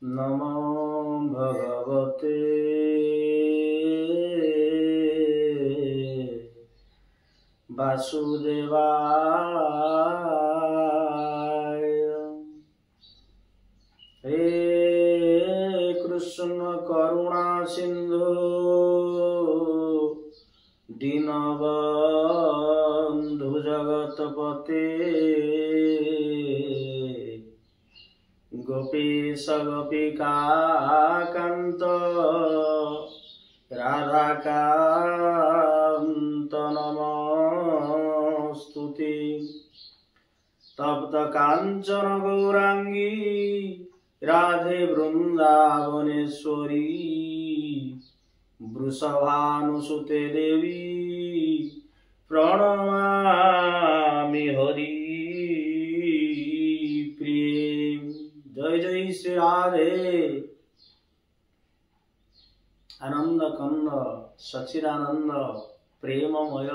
नमो भगवते वासुदेवाय। हे कृष्ण करुणा सिंधु दीनबंधु जगतपते गोपीश गोपिकाकांत राधाकांत नमोस्तुते। तप्त कांचन गौरांगी राधे वृंदावनेश्वरी वृषभानुसुते देवी प्रणमामि हरि प्रिय। जय जय श्री राधे। आनंद कंद सचिदानंद प्रेममय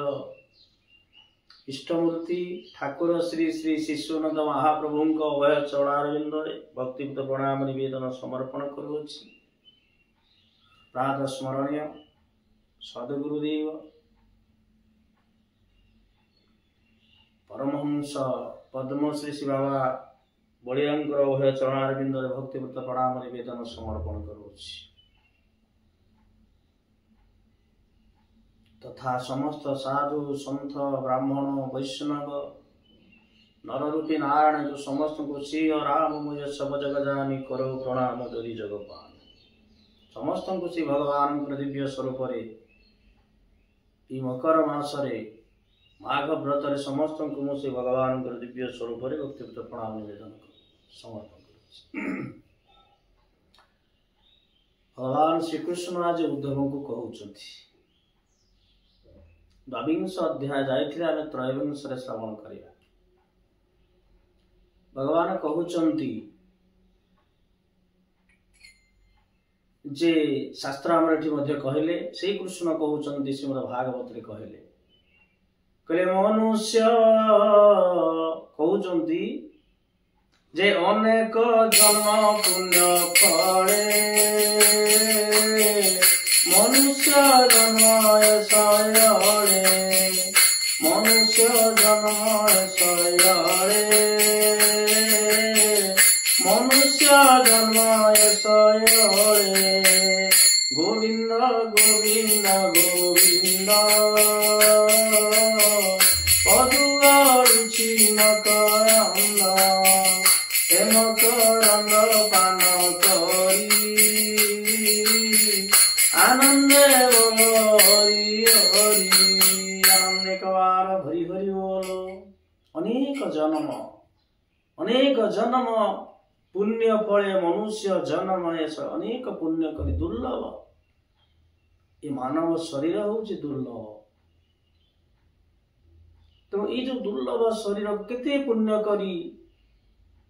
इष्टमूर्ति ठाकुर श्री श्री शिशुनंद महाप्रभु अभय चरणारविंद भक्तियुक्त प्रणाम निवेदन समर्पण करुछि। प्रातः स्मरणीय सद्गुरुदेव परमहंस पद्मश्री श्री बाबा बलियांकर अभय चरणारविंद भक्तियुक्त प्रणाम निवेदन समर्पण करुछि। तथा समस्त साधु संत ब्राह्मण वैष्णव नररूपी नारायण जो समस्त को श्री राम मुझे सब जग जानी करो प्रणाम दरी जगपाल। समस्त को श्री भगवान दिव्य स्वरूप मकर मासरे माघ व्रत समस्त को श्री भगवान दिव्य स्वरूप भक्तियुक्त प्रणाम निवेदन समर्पण कर। भगवान श्रीकृष्ण आज उद्धव को कहते द्वाविंश अध्याय जाइथिले आमे त्रयोविंश रे श्रवण करिया। भगवान कहउचंती जे शास्त्र हमर एठी मध्ये कहिले श्री कृष्ण कहउचंती श्रीमद् भागवत रे कहिले मनुष्य कहउचंती जे अनेक जन्म पुण्य फले मनुष्य जन्मय सयरे मनुष्य जन्मय सयरे मनुष्य जन्मय सयरे गोविंद गोविंद गोविंद पदुरुचि मकरंद हेम करंद पान करी आनंदे बोलो हरि हरि आनंदे कवार हरि हरि बोलो। अनेक जन्म पुण्य फले मनुष्य जन्म अनेक पुण्य करी दुर्लभ ये मानव शरीर होची दुर्लभ। तो ये जो दुर्लभ शरीर केते पुण्य करी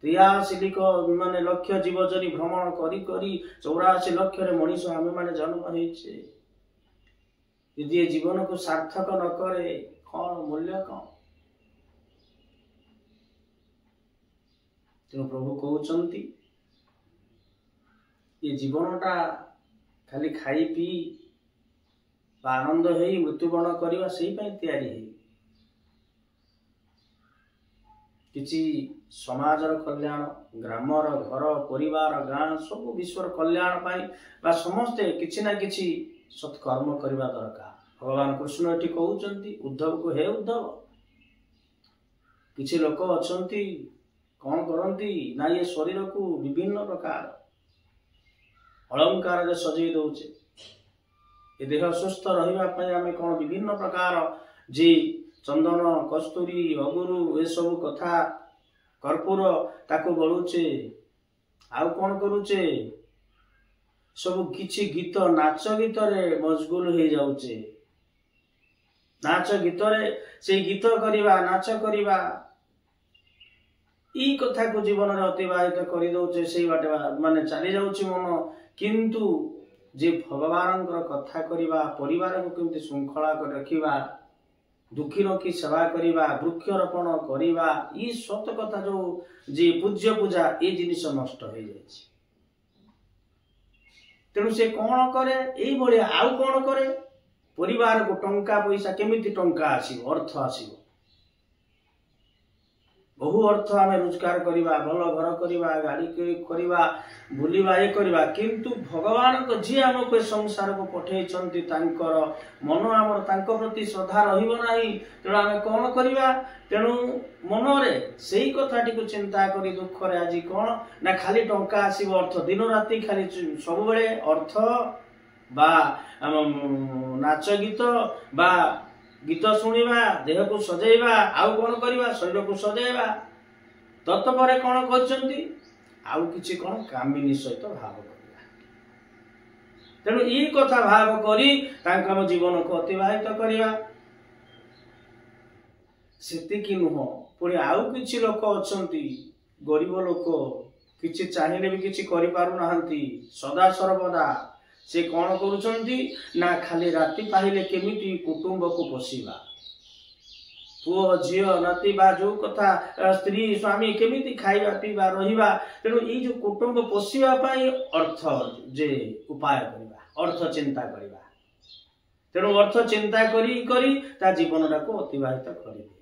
83 माने लक्ष जीवजनी भ्रमण करी करी 84 लक्ष रे मनीष आमे माने जन्म हेछे। यदि जीवन को सार्थक न करे कौन मूल्य कौन। तो प्रभु कहउचंती ये जीवनटा खाली खाई पी आनंद हेई मृत्युवरण करवा सेही पई तैयारी हेई किछि समाजर कल्याण ग्रामर घर परिवार गाँ सब विश्वर कल्याण पाई बा समस्ते किछि ना किछि सत्कर्म करवा दरकार। भगवान कृष्ण एठी कहउचंती उद्धव को हे उद्धव किछि लोक अछंती कौन करंती ना ये शरीर को विभिन्न प्रकार अलंकार रे सजई दउचे ए देह सुस्थ रहिबा पई आमे कोन विभिन्न प्रकार जी चंदन कस्तूरी अगुरु ए सब कथा कर्पूर ताको बळुचे आउ कोन करूचे सब किछि गीत नाच गीत रे मशगुल हो जाउचे। नाच गीत रे से गीत करिवा नाच करिवा ई कथा को जीवन रे अतिबाहित करि दउचे सेही बाटे माने चली जाउची मन किंतु जे भगवान कथा करिवा परिवार को केमति श्रृंखला कर रखिवा दुखी रखी सेवा करवा वृक्षरोपण करवा ये सत कथा जो जी पूज्य पूजा ये जिनिस नष्ट हो जाए तेणु से कौन करे ये आउ कौन करे परिवार को टंका पैसा केमिति टंका आसीबो अर्थ आसीबो बहु अर्थ आम रोजगार करवा भल घर करवा गाड़ी करवा बुलवा ये करवा किंतु भगवान को जी आमको संसार को पठे मन आमर तांको प्रति श्रद्धा रहिबो नाही तेणु आम कौन करवा तेणु मनरे सेही कथाटी को चिंता करी दुख रे आज कौन ना खाली टंका आसीबो अर्थ दिन राति खाली सब बेले अर्थ बा नाच गीत बा गीत शुणा देह को सजेवा आउ कौन करवा शरीर को सजेवा तत्पर कौन करछंती आउ किछि कौन कामिनी सहित भाव करवा तेणु ई कथा भाव करी तांकर जीवन को अतिबाहित करवा सेतिकी नुह पुणी आउ किछि लोक अछंती गरीब लोक किछि चाहिले भी किछि करि पारु नाहंती सदा सर्वदा से कौन करुछंती ना खाली राति पाहिले केमिति कुटुंब को पोषिबा पुओ झियो नाती बा जो कथा स्त्री स्वामी केमिति खाइबा पीबा रहिबा तेणु ई जो कुटुंब पोषिबा पई अर्थ जे उपाय करबा अर्थ चिंता करबा तेणु अर्थ चिंता करी करी ता जीवनटा को अतिबाहित करि दे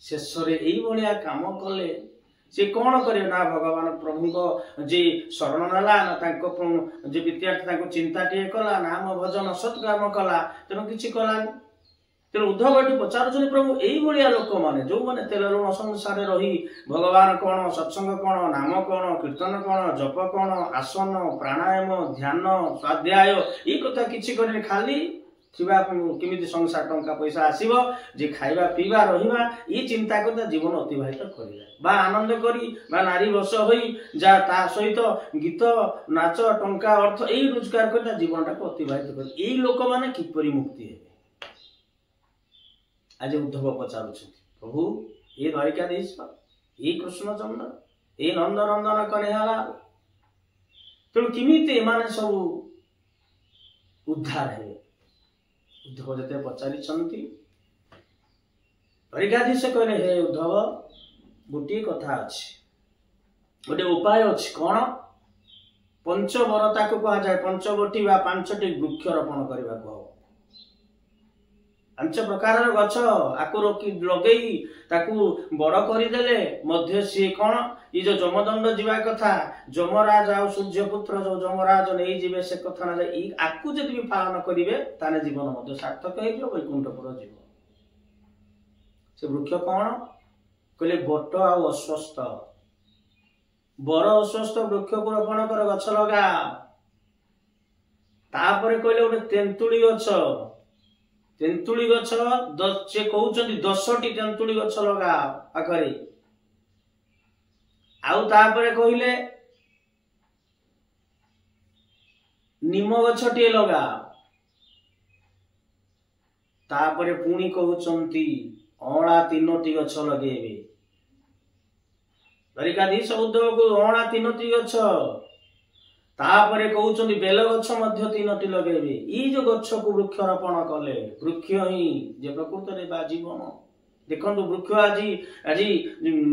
शेषरे एई भलिया काम कले से कौन करे ना भगवान प्रभु को जे शरण नाला ना तांको जे विद्यार्थी तांको चिंता टिए कला नाम भजन सत्कर्म कला तेणु किछि कला तेणु उद्धव एठी पचारुछन प्रभु एई भलिया लोक माने जो माने तेल ऋण संसार रही भगवान कौन सत्संग कौन नाम कौन कीर्तन कौन जप कौन आसन प्राणायाम ध्यान स्वाध्याय ई कथा किछि करे खाली थिबा केमिति संसार टंका पैसा आसीबो जे खाइबा पीबा रहिबा ई चिंता करता जीवन अतिबाहित करिया बा आनंद करी बा नारी बस होई जा ता सहित गीत नाच टंका अर्थ ए रोजगार करता जीवनटा को अतिबाहित कर ए लोक माने किपरि मुक्ति हेबे आज उद्धव पचारुछथि प्रभु ए द्वारिकाधीश ए कृष्णचंद्र ए नंद नंदन कन्हैया तेणु किमिति माने सब उद्धार है उद्धव जते पचारि द्वारिकाधीश कहले हे उद्धव गोटे कथा अच्छी गोटे उपाय अच्छी कौन पंचवरता को कहा जाए पंचवटी बा पांचटी वृक्षरोपण करने को पांच प्रकार गछ आकु रोकी लगेई ताकू बड़ करदेले मध्य सी कौन ये जो जमदंड जीवा कथा जमराज आ सूर्यपुत्र जो जमराज नहीं जीवे से कथा ना जाए आकु जदि भी पालन करेंगे ताने जीवन मध्य सार्थक हो वैकुंठपुर जीव से वृक्ष कौन कहले बट आ अश्वस्थ बर अश्वस्थ वृक्ष को रोपण कर गछ लगा तापर कहले गोटे तेंतुड़ी गछ तेंतुड़ी गछ से कहउचंदी 10टी तेंतुड़ी गछ लगा पाखरे आउ तापर कहिले निम गछटी लगा तापर पुणी कहउचंती अणा 3टी गछ लगेबे द्वारिकाधीश उद्धव को अणा 3टी गछ तापरे कहउचंदी बेल गछ मध्य 3टी लगेबे ई जो गछ को वृक्षरोपण कले वृक्ष ही जे प्रकृत रे बा जीवन देखंतु वृक्ष आजी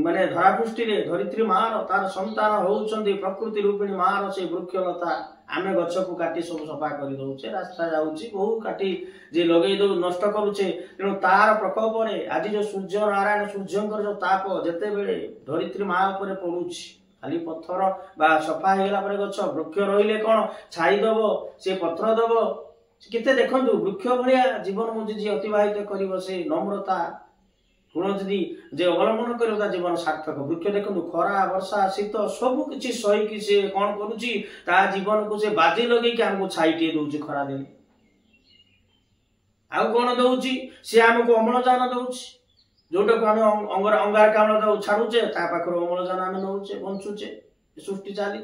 माने धरापृष्टि रे धरित्री मार तार संतान होउचंदी प्रकृति रूपिणी मार से वृक्षलता आमे गछ को काटी सब सफा करि दउचे रास्ता जाउची बहु काटी जे लगेई दउ नष्ट करूचे तेणु तार प्रकोप रे आज जो सूर्य नारायण सूर्यंकर जो ताप जते बेले धरित्री मा ऊपर पडुची खाली पत्थर बा सफा हेला पर गछ वृक्ष रहिले कोन छाई दबो से पत्र दबो केते देखंतु वृक्ष भलिया जीवन मुझे जे अतिबाहित करिवो से नम्रता गुण जदि जे अवलंबन करता जीवन सार्थक वृक्ष देखंतु खरा वर्षा शीत सब किछि सही कि से कोन करूची ता जीवन को से बाजी लगेई कि हमको छाईटी दउची खरा दिन आउ कोन दउची से हमको अम्लजान दउची जोटा को आम अंगारकाम्ल छाड़ुचे ता पाखर अम्लजान आम नौचे बंचुचे सृष्टि चली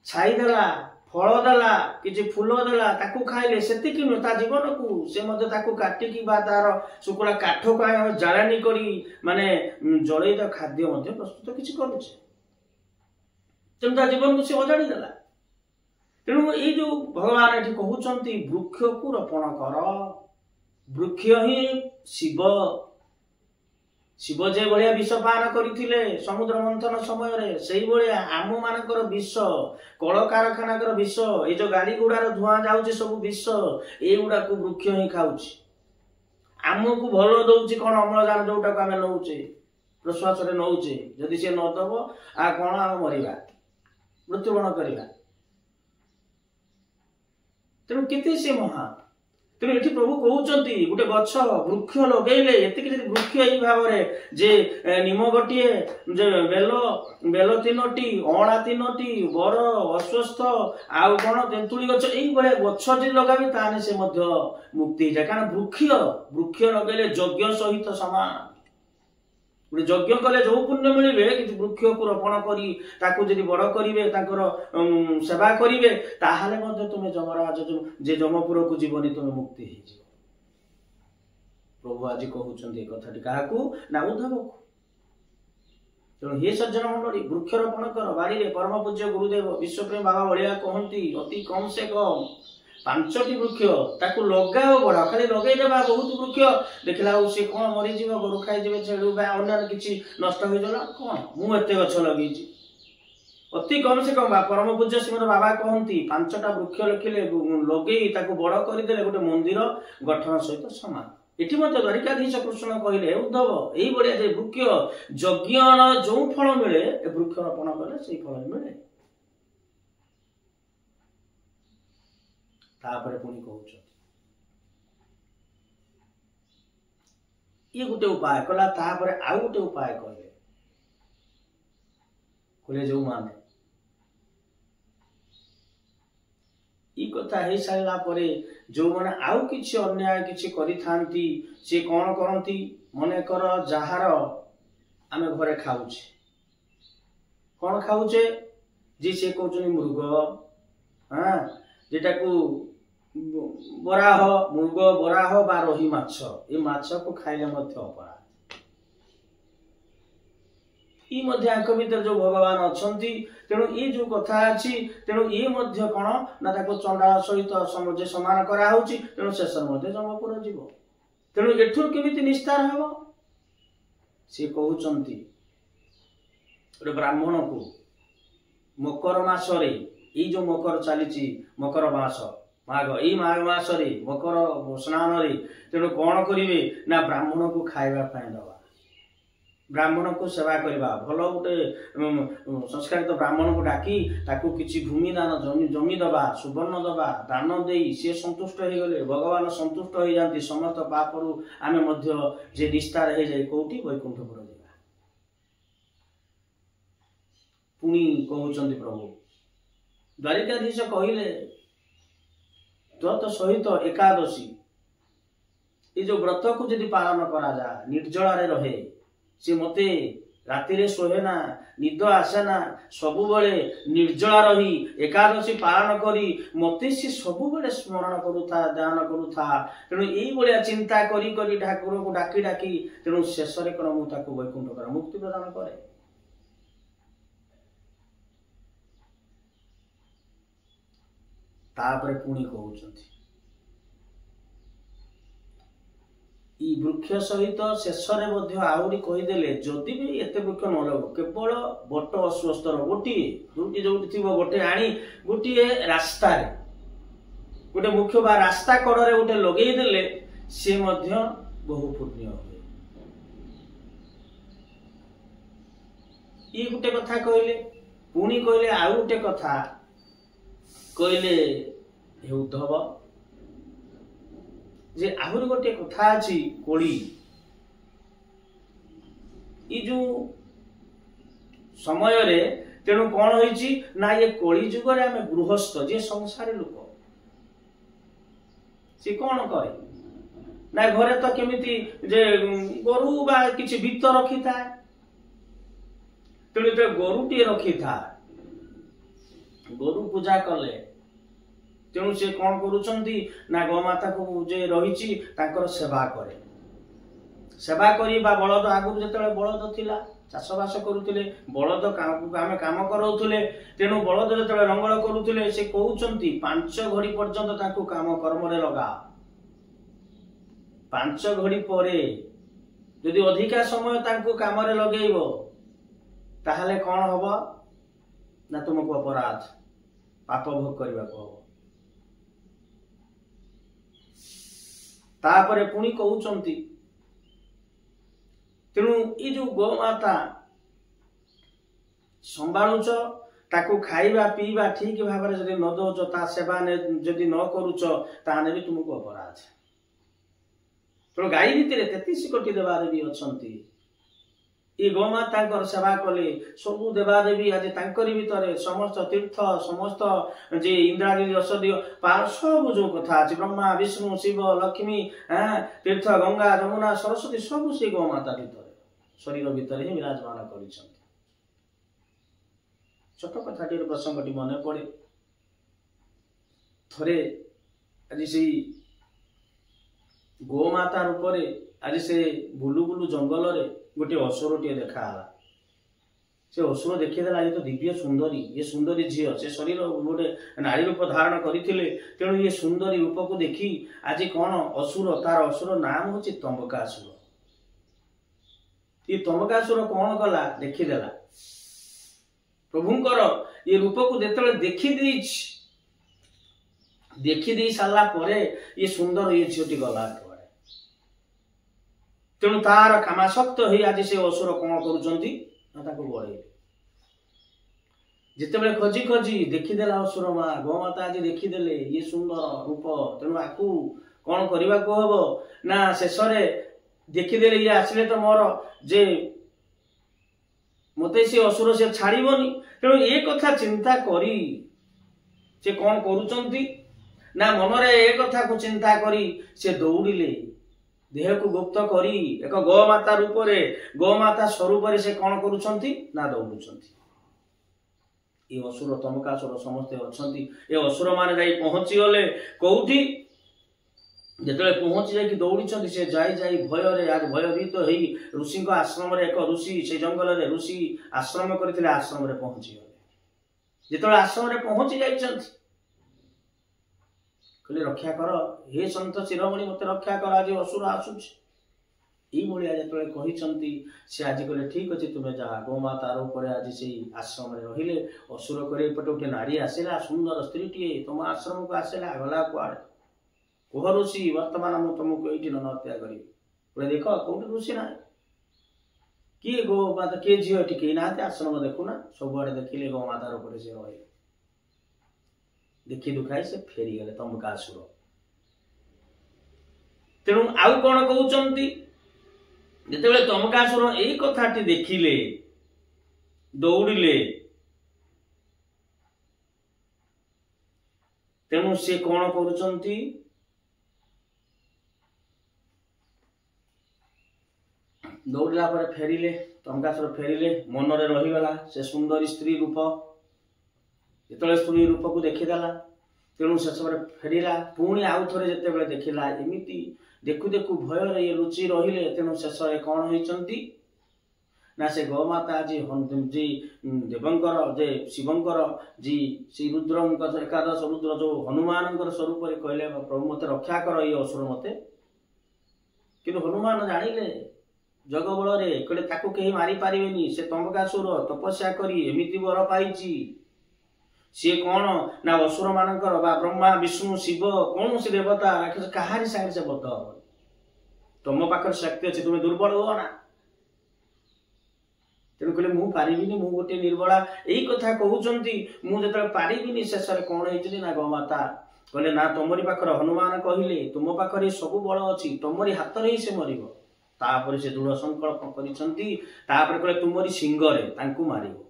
छाई देला फल देला किछि फूल देला ताकू खाइले सेतिकी न ता जीवन को से मते ताकू काटी की बा तार सुकुला काठ को हम जाळानी करी माने जळेई द खाद्य मते प्रस्तुत किछि करूचे तेन ता जीवन को से ओजाडी देला तेणु ये जो भगवान ये कहते वृक्ष को रोपण कर, वृक्ष ही शिव। शिव जे भाया विष पान करते समुद्र मंथन समय रे, से भाया आम मानकर विष, कल कारखाना विष, ये जो गाड़ी गुड़ार धुआं जाऊँच सब विष, युवा को वृक्ष ही खाऊँ। आमको भल दौर कौन अम्लजान जोटा को आम नौचे प्रश्वास नौचे, जदि सी नदब आ कौन आम मरवा मृत्युवरण करवा। तेणु केते से महा। तेणु ये प्रभु कहते गोटे गछ वृक्ष लगेले एतिक वृक्ष यही भाव जे निम गोटे बेल बेल 3टी, अँला 3टी, बर, अश्वस्थ आउ कौन तेंतुली गछ, यही गछ जो लगाबी ताने से मुक्ति जाए। कारण वृक्ष लगेले यज्ञ सहित समान। गोटे यज्ञ कले जो पुण्य मिले कि वृक्ष को रोपण करी ताकू जदि बड़ करिवे ताकर सेवा करिवे ताहाले मध्ये तुमे जमराज जे जमपुर को जीवनी तुमे मुक्ति हे जीव। प्रभु आज कहउछन्ती कथाटी काहाकू ना उद्धव को। तेणु हे सज्जन मंडली वृक्षरोपण कर बाड़ी रे। परम पूज्य गुरुदेव विश्वप्रेम बाबा बलिया कहती अति कम से कम 5टी वृक्ष ताकू लगाओ बड़ा खाली लगे देबा बहुत वृक्ष देखला सी कौन मरी जीव गोरु खाई जीवे छेड़ू बा अन्य किसी नष्ट हो जाला कौन मु एते गछ लगेछि। अति कम से कम परम पूज्य श्रीमद बाबा कहती 5टा वृक्ष लिखिले लगे ताकू बड़ करदेले गोटे मंदिर गठन सहित समान। एठी मते द्वारिकाधीश कृष्ण कहले उद्धव एही बड़िया जे वृक्ष यज्ञ जो फल मिले वृक्ष रोपण कले से फल मिले। तापर पुणी कहते ये गोटे उपाय कला तापर आउ गोटे उपाय कहले जो माने ई कथा हे सारा परे जो माने आउ किछि अन्याय किछि करि थांती से कोन करंती मने कर जहार आमे घरे खाउछे कोन खाउछे जे से कहउछनी मृग हां जेटा को बराह मृग बराह बा रोही माछ ये माछ को खाइले मध्य अपराध। ई मध्य आंक भीतर जो भगवान अछंती तेणु ये जो कथा अछि तेणु ये मध्य कोन ना ताको चंडाल सहित समझे समान करा होची तेणु शेष मध्य जमपुर जीव। तेणु एठुर केमिति निस्तार हबो से कहउचंती रे ब्राह्मण को मकर मास रे ये जो मकर चली मकर मास माघ यही माघ मास मकर स्नान तेणु कौन करेंगे ना ब्राह्मण को खाइबा दबा ब्राह्मण को सेवा करवा भल गोटे संस्कारित ब्राह्मण को डाकी ताकू किछि भूमि दान जमी दबा सुवर्ण दबा दान दे सी संतुष्ट हो गले भगवान संतुष्ट हो जाती समस्त पापरु आमे मध्य जे निस्तार हो जाए कोठी वैकुंठपुर जावा। पुणी कहउचंती प्रभु द्वारिकाधीश कहले तत् सहित एकादशी ये जो व्रत को यदि पालन करा जा निर्जला रे रहे से मते राति रे सोहे ना निद आसे ना सबु बेले निर्जला रही एकादशी पालन करी मते से सबु बेले स्मरण करूथा ध्यान करूथा। तेणु एई बलिया चिंता करी करी ठाकुर को डाकी डाकी तेणु शेष रे कोन मु ताको वैकुंठ कर मुक्ति प्रदान करे। तापर पुणी कहउछंती ई वृक्ष सहित शेष रे मध्य आउरी कहिदेले जदि भी एते वृक्ष न लगो केवल बट अस्वस्थ गोटी दुटी जोटी थिबो गोटे आनी गोटी रास्ता रे गोटे मुख्य बा रास्ता कड़ रे गोटे लगेई देले से मध्य बहु पुण्य होय। ई गोटे कथा कहले पुणी कहले आउ गोटे कथा कहले हे उद्धव जे आहुरी गोटे कथा अछि कोड़ी ई जो समय रे तेणु कौन होइछि ना ये कोड़ी जुग रे आमे गृहस्थ जे संसारी लोक से कौन करे ना घरे तो केमिति जे गोरु बा किछि बित रखी था तेणु ते गोरुटी रखी था गोरु पूजा कले तेणु से कौन करुचंती ना गोमाता को जे रहिछि ताकर सेवा करे सेवा करी बा बलद आगु जेतेबेले बलद थिला चाषबास करुले बलद आम काम कराउले तेणु बलद जेतेबेले लंगल करुले से कहउचंती 5 घड़ी पर्यंत ताकू काम कर्म रे लगा 5 घड़ी परे यदि अधिका समय ताकू काम रे लगेइबो ताहले कौन हबो ना तुमको अपराध पाप भोग करबा को तापरे पुणी कहउचंती तेणु ये जो गोमाता संभालुच ताकू खाइबा पीबा ठीक भाव में जदि न दौच ता सेवा ने जदि न करूच ताने भी तुमको अपराध तेणु गाई भितर 33 कोटी देवादेवी अच्छी ये गोमाता सेवा कले सबू देवादेवी आज तांकरी भितर समस्त तीर्थ समस्त जे इंद्रादी औषधीय सब जो कथा अच्छे ब्रह्मा विष्णु शिव लक्ष्मी तीर्थ गंगा जमुना सरस्वती सब से गोमाता भितर शरीर भितर ही विराजमान कर छोट कथाटी प्रसंगटी मन पड़े थरे आज से गोमाता रूप आज से बुलु बुलु जंगल रे गोटे असुरटे देखाला से असुर देखीदेला ये तो दिव्य सुंदरी ये सुंदरी झील से शरीर गोटे नारी रूप धारण करथिले तेणु ये सुंदरी रूप को देखी आज कौन असुर तार असुर नाम हूँ तंबकासुर ये तंबकासुर कौन कला देखीदेला प्रभुंकर ये रूप को जेतेबेले देखी दे सारा परे ये सुंदर ये झीलटी गला तेणु तार कामासक्त हो आज से असुर कौन कर बढ़े जितेबले खोजी खोजी देखीदेला असुर माँ गोमाता आज देखीदेले ये सुंदर रूप तेणु आपको कौन करने को हम ना शेष देखीदेले ये आसिले तो मोर जे मते से असुर से छाड़बनी तेणु ये कथा चिंता करी से कौन करुचंती ना मनरे ए कथा को चिंता करी से दौड़िले देह को गुप्त करी एक गोमाता रूप गोमाता स्वरूप से कौन करुचंती ना दौड़ुचंती ये असुर तमकासुर समस्ते अच्छी ये असुर माने जाई पहुंची गले कौटी जेतेबेले पहुंची जाई दौड़ी से जाई जाई भय रे आज भयभीत हो ऋषि आश्रम रे एक ऋषि से जंगल रे ऋषि आश्रम करथिले आश्रम रे पहुंची गले जेतेबेले आश्रम रे पहुंची जाइछंती कहले रक्षा कर हे संत शिरोमणि मते रक्षा कर आज असुर आसुछ ई भलिया जेतेबेले कहिसंती से आज कहले ठीक अछि तुमे जा गोमाता रूप आज से आश्रम रे रहिले असुर करे पटे उठे नारी आसेला सुंदर स्त्रीटी तुम आश्रम को आसेला गला कुआड़ कोह ऋषि वर्तमान मु तुमको एठी न हत्या करी बोले देख कोठी ऋषि ना किए गोमाता के झियो टिके ना आश्रम देखुना सबुआड़े देखिले गोमाता रूप से रहे देखी दुखाई से फेरी गले तंबकासुर तेणु आउ कौन कहउचंती जेतेबेले तंबकासुर एई कथाटी देखिले दौड़िले तेणु से कौन करुचंती दौड़ला पर फेरिले तंबकासुर फेरिले मन रे रहीगला से सुंदरी स्त्री रूप जिते स्त्री रूप को देखीदेला तेणु शेष फेरला पुणी आउ थे जिते देखला एमती देखु देखु भयर ये रुचि रहिले तेणु शेष कौन होती ना से गोमाता जी जी देवंकर जे शिवंकर जी श्री रुद्र एकादश रुद्र जो हनुमान स्वरूप कहले प्रभु मत रक्षा कर ये असुर मते किंतु हनुमान जानिले जग बल कहले ताकू कहीं मारी पारिबेनी से तंबकासुर तपस्या करी एमिति वर पाइची सी कौन ना असुर मानकर ब्रह्मा विष्णु शिव कौन से देवता राक्षस कहारी सागर से बद्ध हम तुम पाखर शक्ति अच्छे तुम्हें दुर्बल हो ना तेणु कहले मु पारिबिनी मु गोटे निर्बला यही कथा कहउचंती मु जतले पारिबिनी शेष में कौन होइचली ना गोमाता कहले ना तुमरी पाखर हनुमान कहले तुम पाखर सब बल अच्छी तुमरी हाथ रे ही से मरिबो तापर से दृढ़ संकल्प करिसंती तापर कहले तुमरी सिंगरे तांकू मारिबो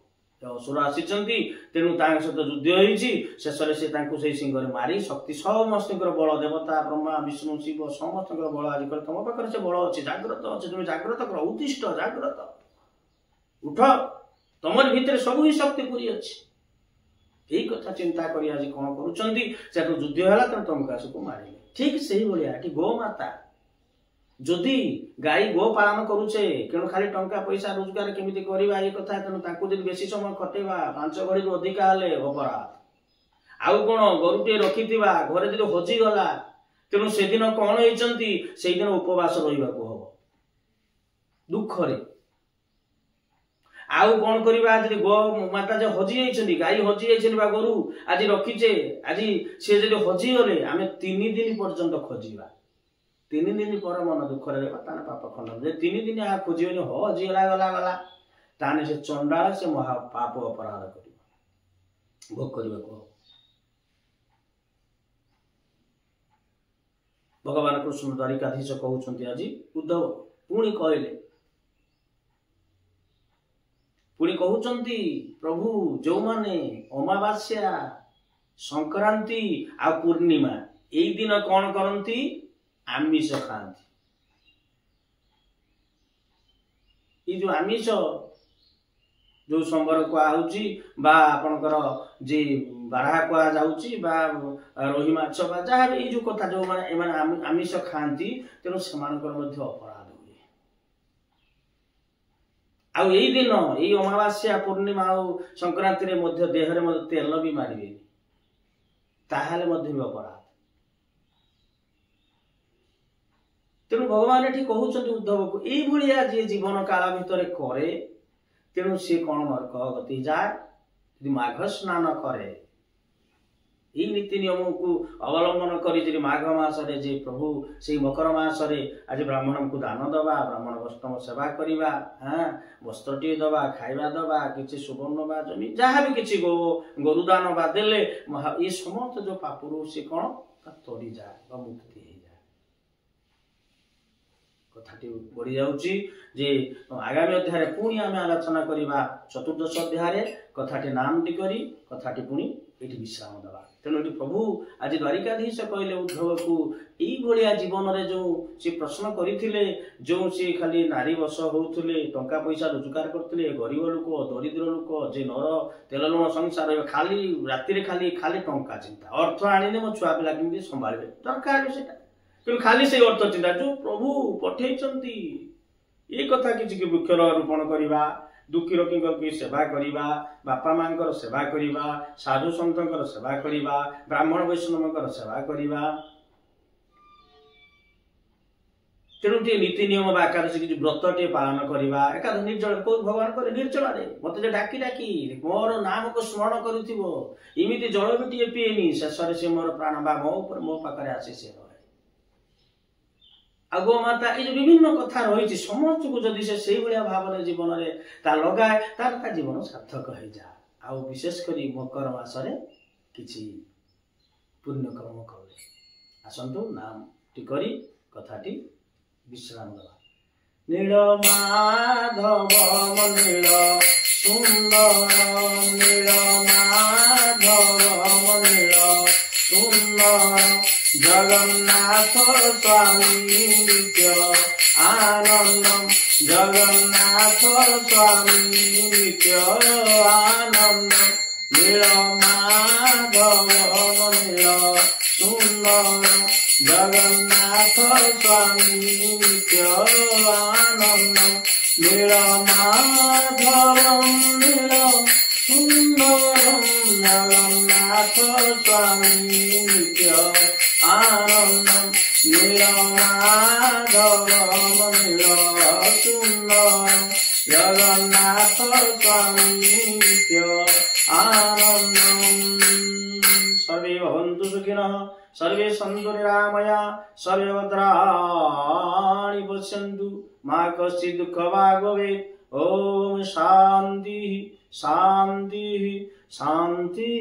असुर आसीचंती तेणु सहित युद्ध होइछि शेषरे से तांकू से सिंगरे मारी शक्ति समस्त बल देवता ब्रह्मा विष्णु शिव समस्त बल आज कर तुम पाखर से बल अच्छी जाग्रत अच्छे तुम जाग्रत कर उत्तिष्ठ जाग्रत उठ तुम भितर सब ही शक्ति पूरी अच्छी यही कथा चिंता करी आज कौन करुचंती से युद्ध है तेणु तंबकासुर को मारे ठीक से ही भाया कि गोमाता जदि गाई गो पालन करुचे तेणु खाली टंका पैसा रोजगार केमिति करबा ये कथा तेणु ताकू जदि बेसी समय खटेबा 5 घड़ी रु अधिका हेले अपराध आउ कोन गरुटे रखिथिबा घरे जदि हजि गला तेणु से दिन कौन होइचंती से दिन उपवास रहिबा को हो दुख रे आउ कौन करबा जदि गो माता जे हजि जाइछंती गाई हजि जाइछन बा गरु आज रखिचे आज से जदि हजि गले आमे 3 दिन पर्यंत खोजिबा 3 दिन पर मन दुख रे ताने पाप खंडन जे 3 दिन आ खोजिबनी हो हजि गला ताने से चंडाल से महा पाप अपराध करिबा भोग करिबा को भगवान कृष्ण द्वारिकाधीश कहउछंती आज उद्धव पुणी कहउछंती प्रभु जो माने अमावास्या संक्रांति आ पूर्णिमा एई दिन कौन करंती आमिष खाती ये जो आमिष जो संबर कुआउची बा आपनकर जे बारहा कुआ जाउची बा रोही माछ बा जहा भी जो कथा जो माने एमाने आमिष खाती तेनु समानकर मध्य अपराध हुए आ एई दिन एई अमावास्या पूर्णिमा आ संक्रांति रे मध्य देह रे मध्य तेल भी मारिबे ताहाले मध्य अपराध तेणु भगवान ये कहउछंती उद्धव को एई भलिया जे जीवन काल भितर करे तेणु सी कौन नरक गति जाए यदि माघ स्नान करे यही नीति नियम को अवलंबन करी माघ मासरे जे प्रभु से मकर मासरे आज ब्राह्मण को दान दबा ब्राह्मण वस्त्र सेवा करवा हाँ वस्त्रटी दबा खाइबा दबा किसी सुवर्ण बा जमी जहाँ भी किसी गोरुदान बा देले ये समस्त जो पापरू से कौन तोड़ी जाए मुक्ति हो जाए कथाटी बढ़ी जाउची जे आगामी अध्याय पुणी आम आलोचना करवा चतुर्दश अध्याय कथाटी नाम टी करी कथाटी पुणी ये विश्राम दबा तेणु ये प्रभु आज द्वारिकाधीश कहले उद्धव को यही जीवन रे जो सी प्रश्न करथिले जो सी खाली नारी बस होउथिले टंका पैसा रोजगार करथिले गरीब लोक दरिद्र लोक जे नर तेल लुण संसार खाली राति रे खाली खाली टंका चिंता अर्थ आनिने मो छुआ पिला केमि संभाळबे दरकार सेटा कि खाली से अर्थ चिंता जो प्रभु पठेइचंती ये कथा किछि वृक्षरोपण करवा दुखी रोगी सेवा करवा बापा माँ सेवा करवा साधु सन्तर सेवा करवा ब्राह्मण वैष्णव सेवा करवा तेणु टे नीति नियम एकादशी कि व्रत टे पालन करवा एकादशी निर्जल को भगवान करे निर्जल मत डाकी डाकी मोर नाम को स्मरण करमि जल भी टे पीएनि शेष से मोर प्राण बा मो पाखे आसी से गो माता ये विभिन्न कथा रही समस्त को जदि से भाव में जीवन में ता लगाए तार जीवन सार्थक हो जाए आ विशेष कर मकर मासरे किछि पुण्य कर्म करे आसंतु नाम टी करी कथाटी विश्राम दवा नील माधव नील सुंदर नील माधव नील सुंदर जगन्नाथ स्वामी नित्य आनंद जगन्नाथ स्वामी नित्य आनंद नील माधव नील सुंदर जगन्नाथ स्वामी नित्य आनंद नील माधव नील सुंदर जगन्नाथ स्वामी नित्य आनंद नील माधव नील सुंदर जगन्नाथ स्वामी नित्य आनंद सर्वे भवन्तु सुखिनः सर्वे सन्तु निरामया सर्वे भद्राणि पश्यन्तु मा कश्चित् दुःखभाग् भवेत् ओम शान्ति शान्ति शान्ति।